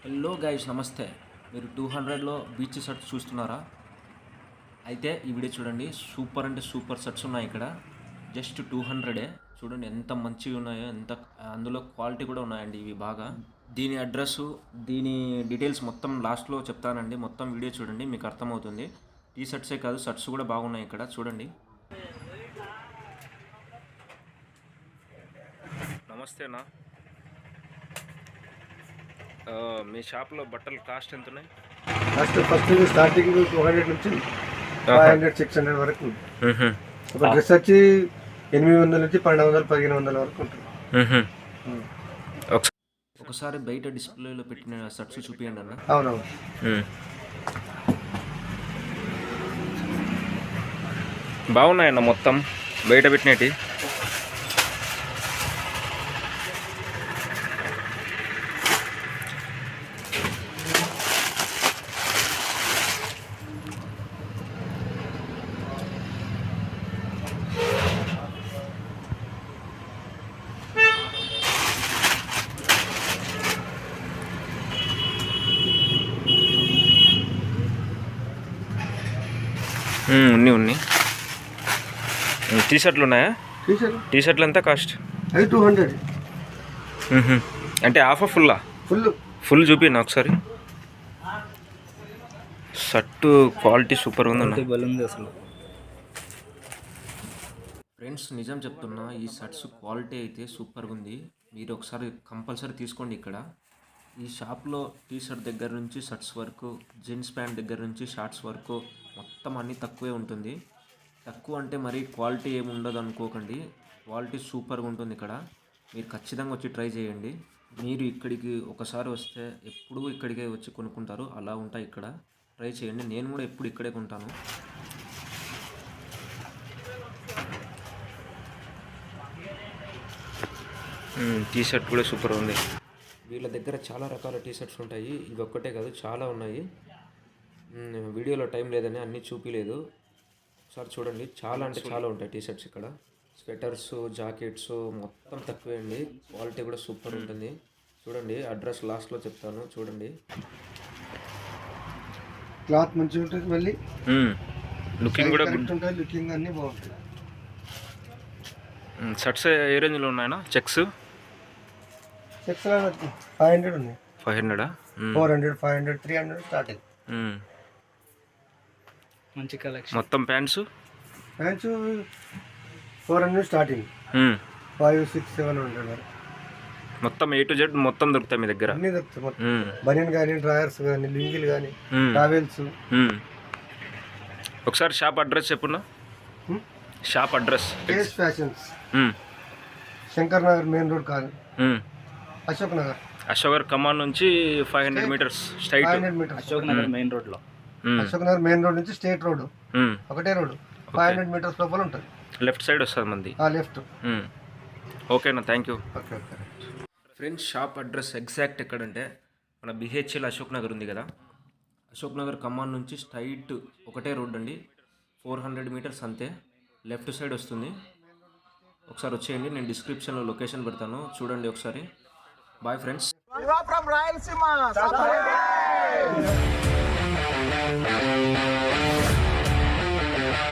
Hello guys, నమస్తే. మీరు 200లో beach shirts చూస్తున్నారా? అయితే ఈ వీడియో చూడండి. సూపర్ అంటే సూపర్ షర్ట్స్ ఉన్నాయి ఇక్కడ. జస్ట్ 200 చూడండి ఎంత మంచిగా ఉన్నాయో, ఎంత అందులో క్వాలిటీ కూడా ఉన్నాయండి ఇవి బాగా. దీని అడ్రస్సు, దీని డీటెయిల్స్ మొత్తం లాస్ట్లో చెప్తానండి. మొత్తం వీడియో చూడండి, మీకు అర్థమవుతుంది. టీ షర్ట్సే కాదు, షర్ట్స్ కూడా బాగున్నాయి ఇక్కడ చూడండి. నమస్తేనా, మీ షాప్లో బట్టలు కాస్ట్ ఎంత ఉన్నాయి? ఫస్ట్ స్టార్టింగ్ 200 నుంచి 500 600 వరకు. ఒక డ్రెస్ వచ్చి 800 నుంచి 1200 1500 వరకు ఉంటుంది. ఒకసారి బయట డిస్ప్లేలో పెట్టిన షర్ట్స్ చూపించండి అన్న. అవునవును, బాగున్నాయన్న మొత్తం బయట పెట్టినవి. ఉన్నాయి. టీ షర్ట్లు ఉన్నాయా? టీ షర్ట్లు ఎంత కాస్ట్? 200. అంటే హాఫ్ ఫుల్లా? ఫుల్ చూపినా ఒకసారి. షర్టు క్వాలిటీ సూపర్ ఉంది అసలు. ఫ్రెండ్స్, నిజం చెప్తున్నా, ఈ షర్ట్స్ క్వాలిటీ అయితే సూపర్గా ఉంది. మీరు ఒకసారి కంపల్సరీ తీసుకోండి. ఇక్కడ ఈ షాప్లో టీ షర్ట్ దగ్గర నుంచి షర్ట్స్ వరకు, జీన్స్ ప్యాంట్ దగ్గర నుంచి షార్ట్స్ వరకు మొత్తం అన్నీ తక్కువే ఉంటుంది. తక్కువ అంటే మరీ క్వాలిటీ ఏమి ఉండదు అనుకోకండి. క్వాలిటీ సూపర్గా ఉంటుంది ఇక్కడ. మీరు ఖచ్చితంగా వచ్చి ట్రై చేయండి. మీరు ఇక్కడికి ఒకసారి వస్తే ఎప్పుడూ ఇక్కడికే వచ్చి కొనుక్కుంటారు. అలా ఉంటాయి ఇక్కడ. ట్రై చేయండి. నేను కూడా ఎప్పుడు ఇక్కడే కొంటాను. టీ షర్ట్ కూడా సూపర్ ఉంది. వీళ్ళ దగ్గర చాలా రకాల టీ షర్ట్స్ ఉంటాయి. ఇవి ఒక్కటే కాదు, చాలా ఉన్నాయి. వీడియోలో టైం లేదని అన్నీ చూపించలేదు. ఒకసారి చూడండి, చాలా అంటే చాలా ఉంటాయి టీ షర్ట్స్ ఇక్కడ. స్వెటర్స్, జాకెట్స్ మొత్తం తక్కువే అండి. క్వాలిటీ కూడా సూపర్ ఉంటుంది. చూడండి, అడ్రస్ లాస్ట్లో చెప్తాను చూడండి. క్లాత్ మంచిగా ఉంటుంది, మళ్ళీ లుకింగ్ కూడా ఉంటుంది. లుకింగ్ అన్నీ బాగుంటాయి. షర్ట్స్ ఏ రేంజ్లో ఉన్నాయన్నా? చెక్స్ 500 ఉన్నాయి. 500, 400, 500, 300 స్టార్టింగ్. మంచి కలెక్షన్. మొత్తం ప్యాంట్స్ 400 స్టార్టింగ్, 5, 6, 700 వరకు మొత్తం A to Z మొత్తం దొరుకుతాయి మీ దగ్గర. అన్నీ దొరుకుతాయి మొత్తం. బనియన్ కానీ, డ్రాయర్స్ కానీ, లింగిల్ కానీ, టవెల్స్. ఒకసారి షాప్ అడ్రస్ చెప్పున్నా. Shop address KS fashions, Shankar Nagar main road కాదు, అశోక్ నగర్ కమాన్ నుంచి 500 metres straight. 500 metres Ashok Nagar main road లో. అశోక్ నగర్ మెయిన్ రోడ్ నుంచి స్టేట్ రోడ్, ఒకటే రోడ్. 500 మీటర్స్ లోపల ఉంటుంది. లెఫ్ట్ సైడ్ వస్తుంది మంది. లెఫ్ట్. ఓకేనా, thank you. Okay. Friends, shop address exact ఎక్కడంటే మన BHL అశోక్ నగర్ ఉంది కదా, అశోక్ నగర్ కమాన్ నుంచి స్ట్రైట్ ఒకటే రోడ్ అండి. 400 మీటర్స్ అంతే. లెఫ్ట్ సైడ్ వస్తుంది. ఒకసారి వచ్చేయండి. నేను డిస్క్రిప్షన్లో లొకేషన్ పెడతాను, చూడండి ఒకసారి. Bye friends. We are from Rayalaseema.